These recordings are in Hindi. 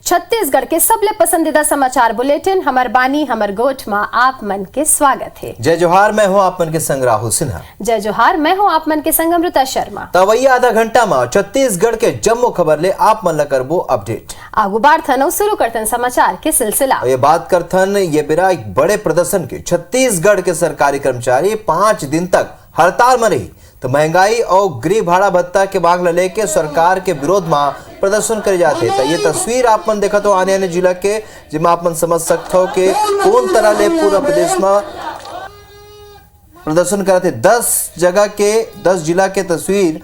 छत्तीसगढ़ के सबले पसंदीदा समाचार बुलेटिन हमर बानी हमर गोठ में आप मन के स्वागत है। जय जोहार, मैं हूँ आप मन के संग राहुल सिन्हा। जय जोहार, मैं हूँ आप मन के संग अमृता शर्मा। तवैया आधा घंटा में छत्तीसगढ़ के जम्मो खबर ले आप मन ला करबो अपडेट। आगू बाढ़ शुरू करतन समाचार के सिलसिला। ये बात करथन ये बिरा एक बड़े प्रदर्शन के छत्तीसगढ़ के सरकारी कर्मचारी 5 दिन तक हड़ताल में रही तो महंगाई और गृह भाड़ा भत्ता के मांग लेके सरकार के विरोध में प्रदर्शन करे जाते। तो ये तस्वीर आप मन देखा तो आने जिला के जिसमें आप मन समझ सकते हो कि कौन तरह ले पूरा प्रदेश में प्रदर्शन करते। 10 जिला के तस्वीर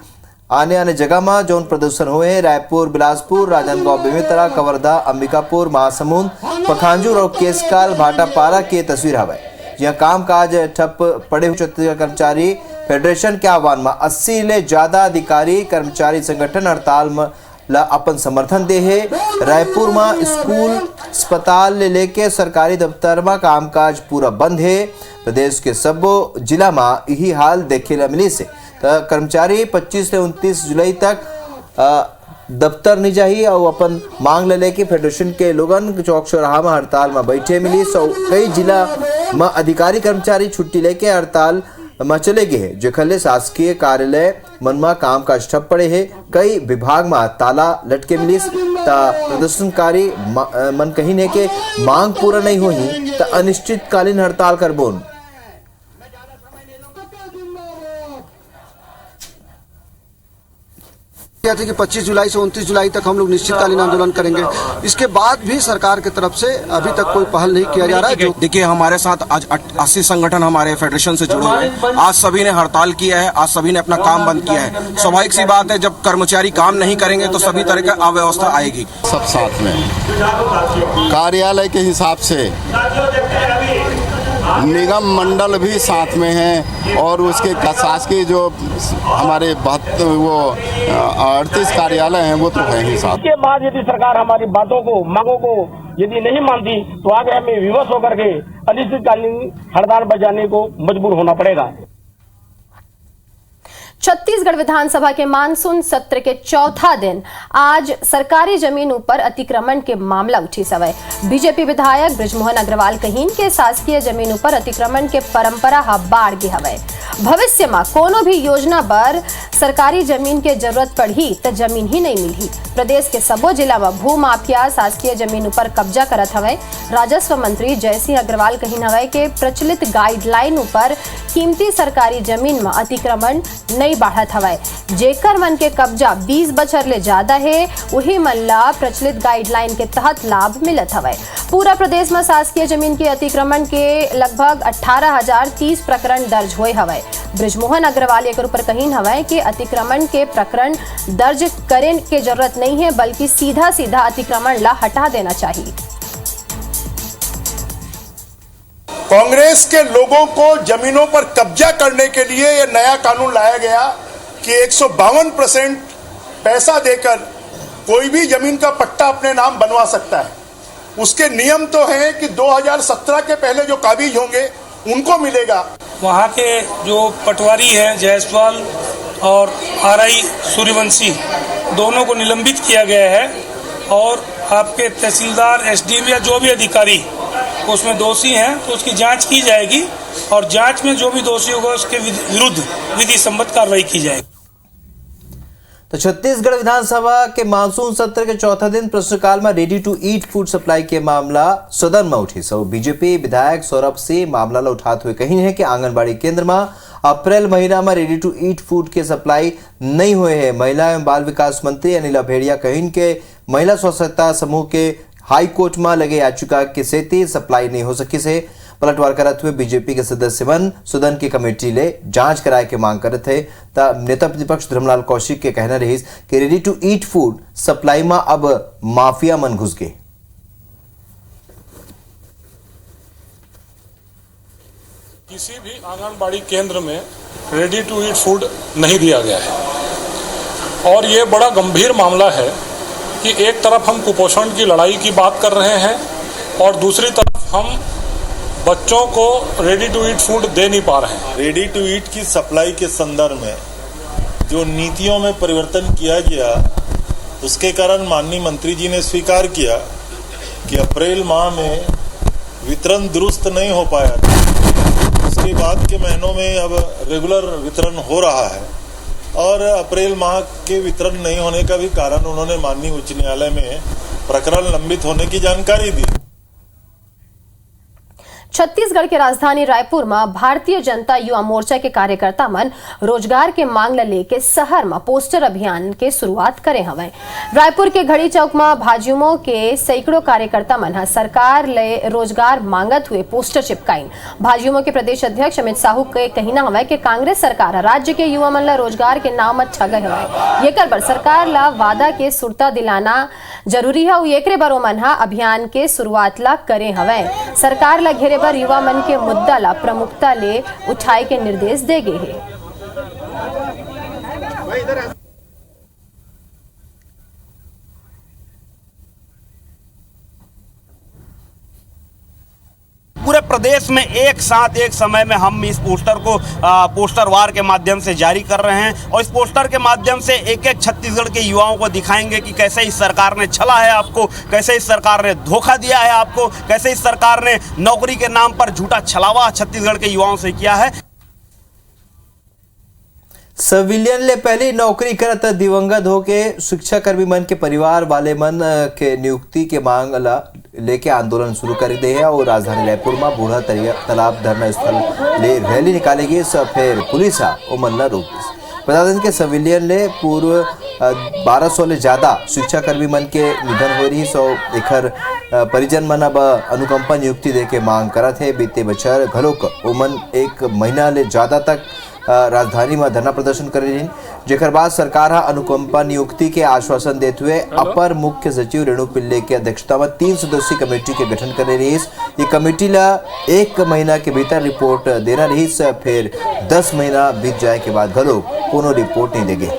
आने जगह में जो प्रदर्शन हुए हैं रायपुर, बिलासपुर, राजनांदगांव, बेमेतरा, कवर्धा, अंबिकापुर, महासमुंद, पखांजूर और केसकाल भाटापारा के तस्वीर हवे। जहाँ काम काज ठप पड़े हुए छत्तीसगढ़ कर्मचारी फेडरेशन के आह्वान में 80 ले ज्यादा अधिकारी कर्मचारी संगठन हड़ताल में ला अपन समर्थन दे है। रायपुर में स्कूल अस्पताल ले लेके सरकारी दफ्तर में कामकाज पूरा बंद है। प्रदेश के सब जिला में यही हाल देखे ला मिली से तो कर्मचारी 25 से 29 जुलाई तक दफ्तर नहीं जाही और अपन मांग ले लेके फेडरेशन के लोगन चौक चौराहा में हड़ताल में बैठे मिली। कई जिला में अधिकारी कर्मचारी छुट्टी लेके हड़ताल में चले गए हैं। जेखले शासकीय कार्यालय मन में काम काज ठप पड़े है। कई विभाग में ताला लटके मिलिस। प्रदर्शनकारी मन कहीं ने के मांग पूरा नहीं हुई तो अनिश्चितकालीन हड़ताल करबोन। कि 25 जुलाई से 29 जुलाई तक हम लोग निश्चितकालीन आंदोलन करेंगे। इसके बाद भी सरकार की तरफ से अभी तक कोई पहल नहीं किया जा रहा है। देखिए हमारे साथ आज 80 संगठन हमारे फेडरेशन से जुड़े हुए हैं। आज सभी ने हड़ताल किया है, आज सभी ने अपना काम बंद किया है। स्वाभाविक सी बात है, जब कर्मचारी काम नहीं करेंगे तो सभी तरह की अव्यवस्था आएगी। सब साथ में कार्यालय के हिसाब से निगम मंडल भी साथ में है और उसके शासकीय जो हमारे 38 कार्यालय हैं वो तो है ही साथ। इसके बाद यदि सरकार हमारी बातों को, मांगों को यदि नहीं मानती तो आगे हमें विवश होकर के अनिश्चितकालीन हड़ताल बजाने को मजबूर होना पड़ेगा। छत्तीसगढ़ विधानसभा के मानसून सत्र के चौथा दिन आज सरकारी जमीन पर अतिक्रमण के मामला उठी सवय। बीजेपी विधायक बृजमोहन अग्रवाल कहीन के शासकीय जमीन पर अतिक्रमण के परंपरा बाढ़ के हवय। भविष्य में कोनो भी योजना पर सरकारी जमीन के जरूरत पड़ी तो जमीन ही नहीं मिली। प्रदेश के सबो जिला में भू माफिया शासकीय जमीन पर कब्जा करत हवय। राजस्व मंत्री जयसिंह अग्रवाल कहीन हवय के प्रचलित गाइडलाइन पर कीमती सरकारी जमीन में अतिक्रमण नहीं बढ़त हवय। जेकर मन के कब्जा 20 बछर ले ज्यादा है वही मन ला प्रचलित गाइडलाइन के तहत लाभ मिलत हवय। पूरा प्रदेश में शासकीय जमीन के अतिक्रमण के लगभग 18,030 प्रकरण दर्ज हुए हवय। बृजमोहन अग्रवाल एक ऊपर कहीन हवय कि अतिक्रमण के प्रकरण दर्ज करे के जरूरत नहीं है बल्कि सीधा अतिक्रमण ला हटा देना चाहिए। कांग्रेस के लोगों को जमीनों पर कब्जा करने के लिए यह नया कानून लाया गया कि 152% पैसा देकर कोई भी जमीन का पट्टा अपने नाम बनवा सकता है। उसके नियम तो हैं कि 2017 के पहले जो काबिज होंगे उनको मिलेगा। वहाँ के जो पटवारी हैं जायसवाल और आरआई सूर्यवंशी दोनों को निलंबित किया गया है और आपके तहसीलदार, एसडीएम या जो भी अधिकारी उसमें दोषी हैं तो उसकी जांच की जाएगी और जांच में जो भी दोषी होगा उसके विरुद्ध विधि सम्मत कार्रवाई की जाएगी। तो छत्तीसगढ़ विधानसभा के मानसून सत्र के चौथा दिन प्रश्नकाल में ready to eat food supply के मामला सदन में उठी। बीजेपी विधायक सौरभ से मामला ला उठाते हुए कही है कि आंगनबाड़ी केंद्र में अप्रैल महीना में रेडी टू ईट फूड के सप्लाई नहीं हुए हैं। महिला एवं बाल विकास मंत्री अनिला भेड़िया कहीन के महिला स्वच्छता समूह के हाई कोर्ट में लगे याचिका के सेती सप्लाई नहीं हो सकी से पलटवार करते हुए बीजेपी के सदस्य मन सदन की कमेटी ले जांच कराए के मांग करते थे। नेता प्रतिपक्ष धर्मलाल कौशिक के कहना रही कि ready to eat food supply में अब माफिया मन घुस गए। किसी भी आंगनबाड़ी केंद्र में रेडी टू ईट फूड नहीं दिया गया है और ये बड़ा गंभीर मामला है कि एक तरफ हम कुपोषण की लड़ाई की बात कर रहे हैं और दूसरी तरफ हम बच्चों को रेडी टू ईट फूड दे नहीं पा रहे हैं। रेडी टू ईट की सप्लाई के संदर्भ में जो नीतियों में परिवर्तन किया गया उसके कारण माननीय मंत्री जी ने स्वीकार किया कि अप्रैल माह में वितरण दुरुस्त नहीं हो पाया था। उसके बाद के महीनों में अब रेगुलर वितरण हो रहा है और अप्रैल माह के वितरण नहीं होने का भी कारण उन्होंने माननीय उच्च न्यायालय में प्रकरण लंबित होने की जानकारी दी। छत्तीसगढ़ के राजधानी रायपुर में भारतीय जनता युवा मोर्चा के कार्यकर्ता मन रोजगार के मांग ल लेके शहर में पोस्टर अभियान के शुरुआत करे हवे। रायपुर के घड़ी चौक में भाजयुमो के सैकड़ों कार्यकर्ता मन सरकार ले रोजगार मांगत हुए पोस्टर चिपकाइन। भाजयुमो के प्रदेश अध्यक्ष अमित साहू के कहना हवे कि कांग्रेस सरकार राज्य के युवा मन ला रोजगार के नाम में ठगे हवे। एकर बर सरकार ला वादा के सुरता दिलाना जरूरी है। एकरे बर ओमन अभियान के शुरुआत ला करे हवे। सरकार ला घेरे पर युवा मन के मुद्दा ला प्रमुखता ले उठाए के निर्देश दे गए हैं। पूरे प्रदेश में एक साथ एक समय में हम इस पोस्टर को पोस्टर वार के माध्यम से जारी कर रहे हैं और इस पोस्टर के माध्यम से एक एक छत्तीसगढ़ के युवाओं को दिखाएंगे कि कैसे इस सरकार ने छला है आपको, कैसे इस सरकार ने धोखा दिया है आपको, कैसे इस सरकार ने नौकरी के नाम पर झूठा छलावा छत्तीसगढ़ के युवाओं से किया है। सिविलियन ले पहली नौकरी करत दिवंगत होके शिक्षाकर्मी मन के परिवार वाले मन के नियुक्ति के मांग ला लेके आंदोलन शुरू कर दे है और राजधानी रायपुर में बूढ़ा तालाब धरना स्थल ले रैली निकालेगी। फिर पुलिस ओमन ला रोक बता दें कि सिविलियन ले पूर्व 1200 ले ज्यादा शिक्षाकर्मी मन के निधन हो रही। सो एकर परिजन मन अब अनुकंपा नियुक्ति दे के मांग करत है। बीते बछर घलोक ओमन 1 महीना ले ज्यादा तक राजधानी में धरना प्रदर्शन कर रही, जेकर बाद सरकार अनुकंपा नियुक्ति के आश्वासन देते हुए अपर मुख्य सचिव रेणु पिल्ले की अध्यक्षता में 3 सदस्यीय कमेटी के गठन कर रही। ये कमेटी ला 1 महीना के भीतर रिपोर्ट देना रही। फिर 10 महीना बीत जाए के बाद घलो कोनो रिपोर्ट नहीं देंगे।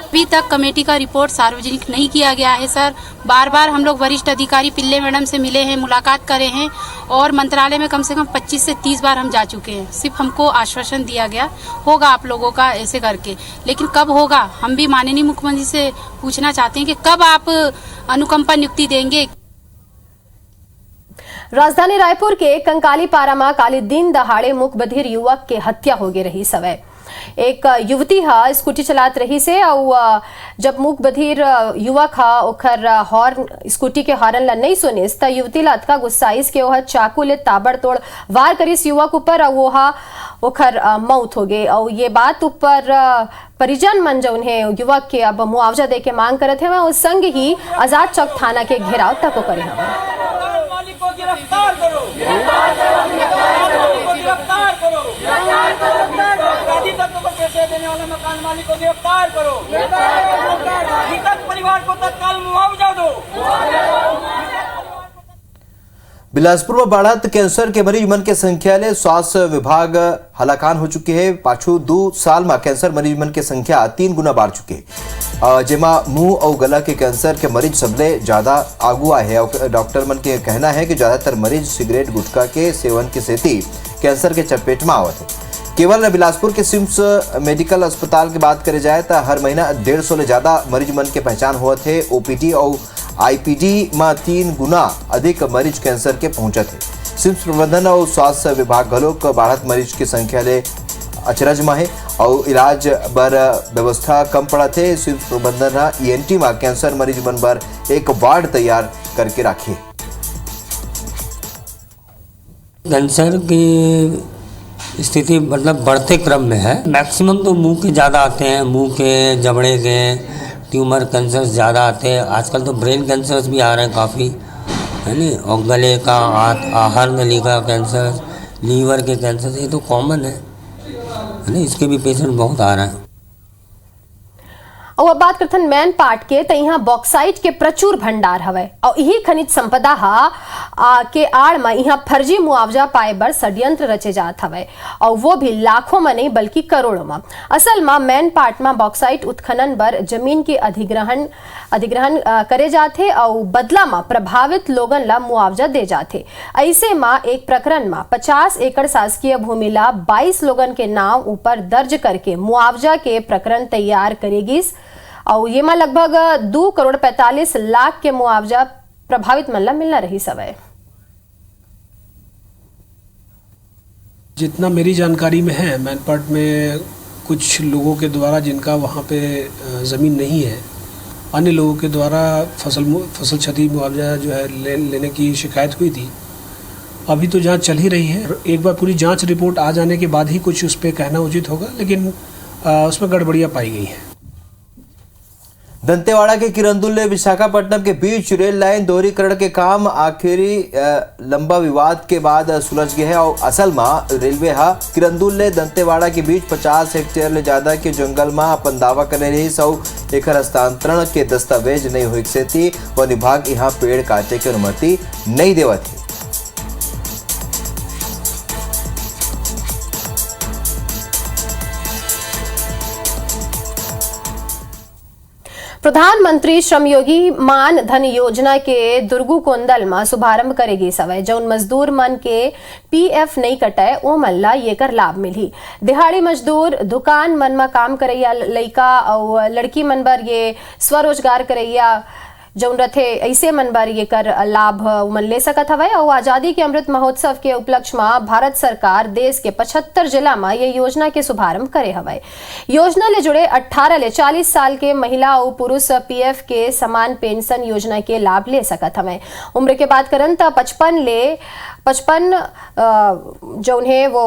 अभी तक कमेटी का रिपोर्ट सार्वजनिक नहीं किया गया है सर। बार बार हम लोग वरिष्ठ अधिकारी पिल्ले मैडम से मिले हैं, मुलाकात करे हैं और मंत्रालय में कम से कम 25 से 30 बार हम जा चुके हैं। सिर्फ हमको आश्वासन दिया गया होगा आप लोगों का ऐसे करके, लेकिन कब होगा हम भी माननीय मुख्यमंत्री से पूछना चाहते हैं कि कब आप अनुकंपा नियुक्ति देंगे। राजधानी रायपुर के कंकाली पारा में काली दिन दहाड़े मुख बधिर युवक के हत्या हो गई रही सवय। एक युवती स्कूटी चलात रही से और जब मुख बधिर युवक ओखर हॉर्न स्कूटी के हॉर्न ला नहीं सुनिस त युवती ला अतका गुस्साइस के ओह चाकू ले ताबड़तोड़ वार करिस युवक ऊपर और वो ओखर मौत हो गई। और ये बात ऊपर परिजन मन जो उन्हें युवक के अब मुआवजा दे के मांग करते हैं और संग ही आजाद चौक थाना के घेराव तक करे हैं। मकान मालिक को गिरफ्तार करो, परिवार को तत्काल मुआवजा दो। बिलासपुर में बढ़त कैंसर के मरीज मन के संख्या ले स्वास्थ्य विभाग हलाकान हो चुके हैं। पाछू 2 साल में कैंसर मरीज मन के संख्या 3 गुना बढ़ चुके, जेमा मुंह और गला के कैंसर के मरीज सबले ज्यादा आगू आए हैं। डॉक्टर मन के कहना है कि ज्यादातर मरीज सिगरेट गुटखा के सेवन के सेती कैंसर के चपेट में आवत है। केवल बिलासपुर के सिम्स मेडिकल अस्पताल की बात करे जाए तो हर महीना 150 ले ज्यादा मरीज मन के पहचान हुआ थे। ओपीडी और आईपीडी में 3 गुना अधिक मरीज कैंसर के पहुंचे थे। सिम्स प्रबंधन और स्वास्थ्य विभाग घलोक बढ़त मरीज की संख्या ले अचरज में है और इलाज बर व्यवस्था कम पड़ा थे। सिम्स प्रबंधन ईएनटी में कैंसर मरीज मन बर एक वार्ड तैयार करके रखे। कैंसर की स्थिति मतलब बढ़ते क्रम में है। मैक्सिमम तो मुंह के ज़्यादा आते हैं, मुंह के, जबड़े के ट्यूमर कैंसर ज़्यादा आते हैं। आजकल तो ब्रेन कैंसर्स भी आ रहे हैं काफ़ी, है नी, और गले का, आहार नली का कैंसर, लीवर के कैंसर, ये तो कॉमन है ना। इसके भी पेशेंट बहुत आ रहे हैं। और अब बात करथन मैन पार्ट के तो यहाँ बॉक्साइट के प्रचुर भंडार हवे और यही खनिज संपदा के आड़ में यहाँ फर्जी मुआवजा पाए बर षड्यंत्र रचे जात हवे और वो भी लाखों में नहीं बल्कि करोड़ों में। असल में मैन पार्ट में बॉक्साइट उत्खनन बर जमीन के अधिग्रहण करे जाते और बदला में प्रभावित लोगन ला मुआवजा दे जाते। ऐसे में एक प्रकरण में 50 एकड़ शासकीय भूमि ला 22 लोगन के नाम ऊपर दर्ज करके मुआवजा के प्रकरण तैयार करेगी और ये में लगभग 2 करोड़ 45 लाख के मुआवजा प्रभावित मन ला मिलना रही सवय। जितना मेरी जानकारी में है, मैनपाट में कुछ लोगों के द्वारा जिनका वहाँ पे ज़मीन नहीं है, अन्य लोगों के द्वारा फसल क्षति मुआवजा जो है लेने की शिकायत हुई थी। अभी तो जांच चल ही रही है, एक बार पूरी जांच रिपोर्ट आ जाने के बाद ही कुछ उस पर कहना उचित होगा, लेकिन उसमें गड़बड़ियाँ पाई गई हैं। दंतेवाड़ा के किरंदुल विशाखापट्टनम के बीच रेल लाइन दोहरीकरण के काम आखिरी लंबा विवाद के बाद सुलझ गए हैं और असल में रेलवे हा किरंदुल दंतेवाड़ा के बीच 50 हेक्टेयर ले ज्यादा के जंगल में अपन दावा करे रही सौ एक हस्तांतरण के दस्तावेज नहीं हुई से थी। वन विभाग यहाँ पेड़ काटे की अनुमति नहीं देवा थी। प्रधानमंत्री श्रमयोगी मान धन योजना के दुर्गु कोंदल में शुभारंभ करेगी सवय। जौन मजदूर मन के पीएफ नहीं कटाए ओ मन ला येकर लाभ मिली। दिहाड़ी मजदूर, दुकान मन में काम करैया लड़का और लड़की मन बर ये स्वरोजगार करैया जौन रथे ऐसे मन बर ये कर लाभ मन ले सकत हवय। और आजादी के अमृत महोत्सव के उपलक्ष्य में भारत सरकार देश के 75 जिला में ये योजना के शुभारंभ करे हवय। योजना ले जुड़े 18 ले 40 साल के महिला और पुरुष पीएफ के समान पेंशन योजना के लाभ ले सकत हवय। उम्र के बात करन त 55 जौन है वो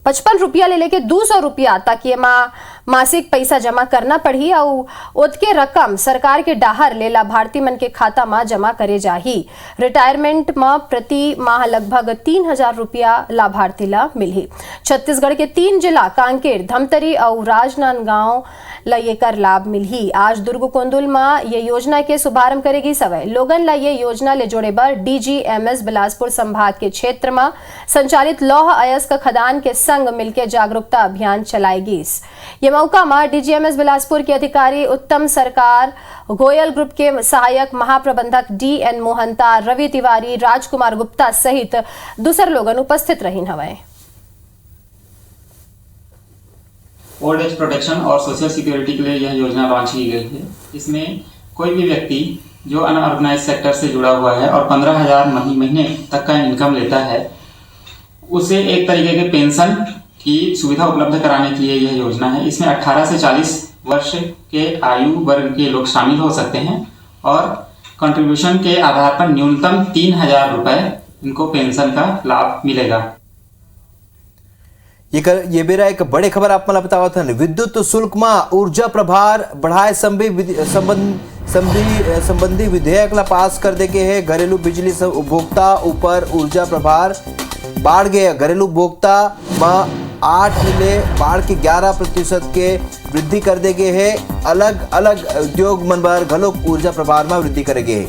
55 रुपया ले लेके 200 रुपया तक ये मासिक पैसा जमा करना पड़ी और उतके रकम सरकार के डाहर ले लाभार्थी मन के खाता में जमा करे जाही। रिटायरमेंट में प्रति माह लगभग 3000 रुपया लाभार्थी ला मिली। छत्तीसगढ़ के 3 जिला कांकेर, धमतरी और राजनांदगांव ला ये कर लाभ मिली। आज दुर्ग कोंदुल में ये योजना के शुभारंभ करेगी सवय। लोगन ला ये योजना ले जोड़े बर डीजीएमएस बिलासपुर संभाग के क्षेत्र में संचालित लौह अयस्क खदान के संग मिलकर जागरूकता अभियान चलाएगी। ये मौका में डीजीएमएस बिलासपुर के अधिकारी उत्तम सरकार, गोयल ग्रुप के सहायक महाप्रबंधक डीएन मोहंता, रवि तिवारी, राजकुमार गुप्ता सहित दूसरे लोगन उपस्थित रहीन हवय। ओल्ड एज प्रोटेक्शन और सोशल सिक्योरिटी के लिए यह योजना लॉन्च की गई है। इसमें कोई भी व्यक्ति जो अनऑर्गेनाइज सेक्टर से जुड़ा हुआ है और 15,000 महीने तक का इनकम लेता है, उसे एक तरीके के पेंशन की सुविधा उपलब्ध कराने के लिए यह योजना है। इसमें 18 से 40 वर्ष के आयु वर्ग के लोग शामिल हो सकते हैं और कंट्रीब्यूशन के आधार पर न्यूनतम 3,000 रुपए इनको पेंशन का लाभ मिलेगा। ये बेरा एक बड़े खबर आप मला बतावा था। विद्युत शुल्क में ऊर्जा प्रभार बढ़ाए संबंधी विधेयक ला पास कर दे के है। घरेलू बिजली उपभोक्ता ऊपर ऊर्जा प्रभार बढ़ गए। घरेलू उपभोक्ता में 8 मिले बाढ़ के 11% के वृद्धि कर दे गए है। अलग अलग उद्योग मन बर घलोक ऊर्जा प्रभार में वृद्धि करे गए।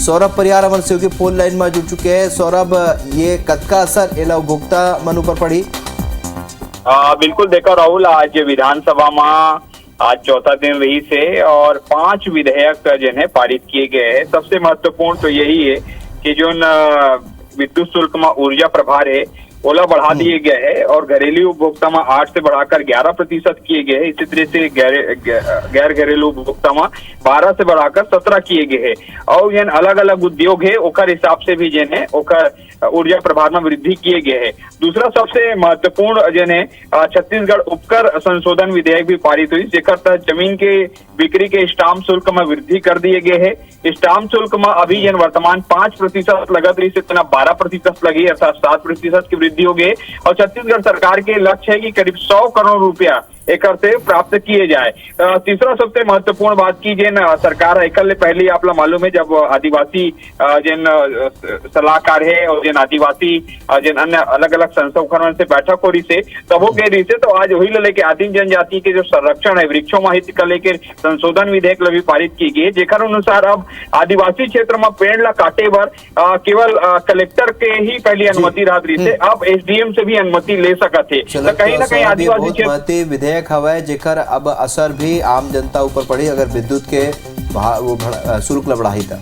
सौरभ परियार अमन सहयोगी फोन लाइन में जुड़ चुके हैं। सौरभ, ये कतका असर एला उपभोक्ता मन ऊपर पड़ी? बिल्कुल देखा राहुल, आज विधानसभा में आज चौथा दिन रही से और 5 विधेयक जिन्हें पारित किए गए हैं। सबसे महत्वपूर्ण तो यही है कि जो विद्युत शुल्क में ऊर्जा प्रभार है ओला बढ़ा दिए गए हैं और घरेलू उपभोक्ता में 8 से बढ़ाकर 11% किए गए हैं। इसी तरह से गैर घरेलू उपभोक्ता में 12 से बढ़ाकर 17 किए गए हैं। और जिन अलग अलग उद्योग है ओकर हिसाब से भी जिन्हें ओकर ऊर्जा प्रभार में वृद्धि किए गए हैं। दूसरा सबसे महत्वपूर्ण जिन्हें छत्तीसगढ़ उपकर संशोधन विधेयक भी पारित हुई, जेकर तहत जमीन के बिक्री के स्टाम्प शुल्क में वृद्धि कर दिए गए हैं। स्टाम्प शुल्क में अभी जिन वर्तमान 5% लगत रही से 12% लगी, अर्थात 7% की वृद्धि हो गई। और छत्तीसगढ़ सरकार के लक्ष्य है कि करीब 100 करोड़ रुपया एक से प्राप्त किए जाए। तीसरा सबसे महत्वपूर्ण बात की जिन सरकार एकल पहले आप मालूम है जब आदिवासी जिन सलाहकार है और जिन आदिवासी जिन अन्य अलग अलग संस्थाओं से बैठक हो रही से तब हो गई रही से, तो आज वही लेके आदिम जनजाति के जो संरक्षण है वृक्षों में हित का लेकर संशोधन विधेयक भी पारित की गई, जेकर अनुसार अब आदिवासी क्षेत्र में पेड़ ला काटे बर केवल कलेक्टर के ही पहली अनुमति रही से, अब एसडीएम से भी अनुमति ले सकते थे। तो कहीं ना कहीं आदिवासी क्षेत्र विधेयक हवाए जेकर अब असर भी आम जनता ऊपर पड़ी अगर विद्युत के शुल्क बढ़ाई था।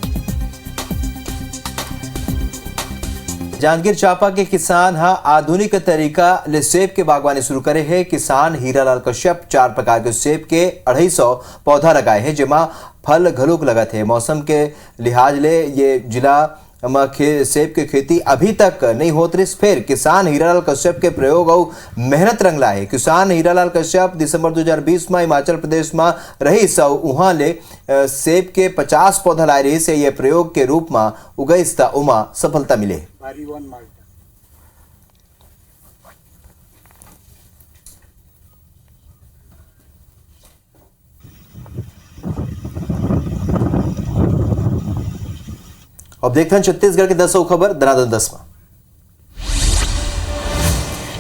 जांजगीर चांपा के किसान आधुनिक तरीका ले सेब के बागवानी शुरू करे है। किसान हीरालाल कश्यप 4 प्रकार के सेब के 250 पौधा लगाए हैं, जेमा फल घलुक लगत है। मौसम के लिहाज ले ये जिला सेब के खेती अभी तक नहीं होत रिस, फिर किसान हीरालाल कश्यप के प्रयोग और मेहनत रंगला है। किसान हीरालाल कश्यप दिसंबर 2020 में हिमाचल प्रदेश में रही वहां ले सेब के 50 पौधा लाए रही से ये प्रयोग के रूप में उगैस उमा सफलता मिले। अब देखते हैं छत्तीसगढ़ के 10 खबर दनादन 10 में।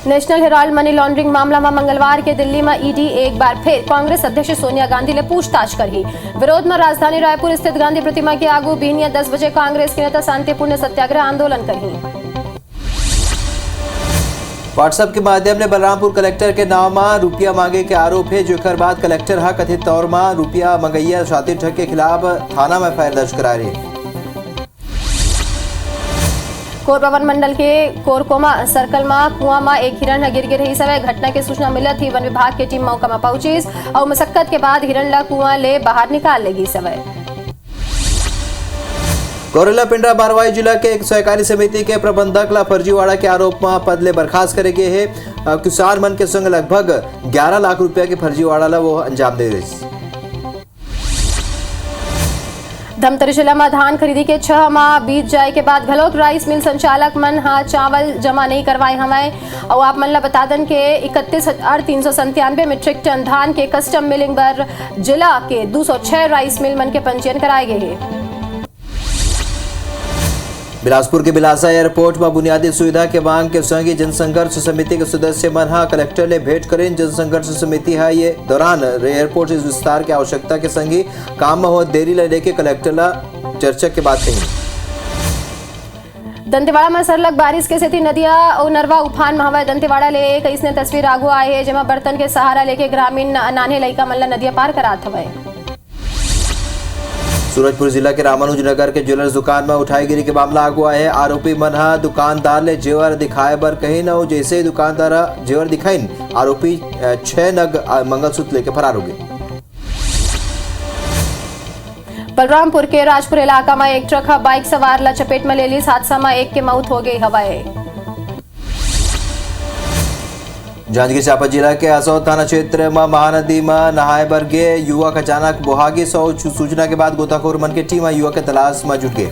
नेशनल हेराल्ड मनी लॉन्ड्रिंग मामला में मंगलवार के दिल्ली में ईडी एक बार फिर कांग्रेस अध्यक्ष सोनिया गांधी ने पूछताछ करी। विरोध में राजधानी रायपुर स्थित गांधी प्रतिमा के आगू बिहनिया 10 बजे कांग्रेस के नेता शांतिपूर्ण सत्याग्रह आंदोलन करी। व्हाट्सएप के माध्यम से बलरामपुर कलेक्टर के नाम में रुपया मांगे के आरोप है, जो बाद कलेक्टर कथित तौर में रुपया मंगैया शातिर ठग के खिलाफ थाना में एफआईआर दर्ज करा रही। कोरबा मंडल के कोरकोमा सर्कल में कुआं में एक हिरण गिर रही समय घटना की सूचना मिलत ही वन विभाग की टीम मौका में पहुंची और मशक्कत के बाद हिरण ला कुआं ले बाहर निकाल लेगी समय। गौरेला पिंडरा बारवाई जिला के एक सहकारी समिति के प्रबंधक ला फर्जीवाड़ा के आरोप में पद ले बर्खास्त करे गए है। किसान मन के संग लगभग 11 लाख रुपया के फर्जीवाड़ा ला वो अंजाम दे रही। धमतरी जिला में धान खरीदी के 6 माह बीत जाए के बाद घलोक राइस मिल संचालक मन चावल जमा नहीं करवाए हमें और आप मन ला बता दन के 31,397 मीट्रिक टन धान के कस्टम मिलिंग बर जिला के 206 राइस मिल मन के पंजीयन कराए गए हैं। बिलासपुर के बिलासा एयरपोर्ट में बुनियादी सुविधा के मांग के संगी जनसंघर्ष समिति के सदस्य मन कलेक्टर ने भेंट करें। जनसंघर्ष समिति है ये दौरान एयरपोर्ट इस विस्तार की आवश्यकता के संगी काम में हो देरी लेके कलेक्टर ला चर्चा के बाद कही। दंतेवाड़ा में सरलग बारिश के सेती नदिया और नरवा उफान में हवा। दंतेवाड़ा ले एक ऐसने तस्वीर आगू आए है जेमा बर्तन के सहारा लेके ग्रामीण नान्हे लइका मन ला नदिया पार करात हवे। सूरजपुर जिला के रामानुजनगर के ज्वेलर्स दुकान में उठाईगिरी के मामला आगुआ है। आरोपी मन दुकानदार ले जेवर दिखाए बर कहीं न जैसे ही दुकानदार जेवर दिखाइन आरोपी 6 नग मंगलसूत्र लेके फरार हो गए। बलरामपुर के राजपुर इलाका में एक ट्रक बाइक सवार ला चपेट में ले ली। हादसा में एक के मौत हो गई हवाए। जांजगीर चांपा जिला के असौद थाना क्षेत्र में महानदी में नहाए बर गए युवक अचानक बोहागी सूचना के बाद गोताखोर मन की टीम युवक के तलाश में जुट गए।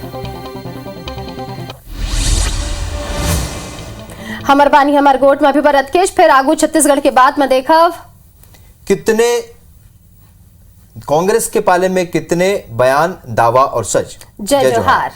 हमर बानी हमर गोट में अभी बरतकेश फिर आगू छत्तीसगढ़ के बाद में देखा कितने कांग्रेस के पाले में कितने बयान दावा और सच। जय जोहार।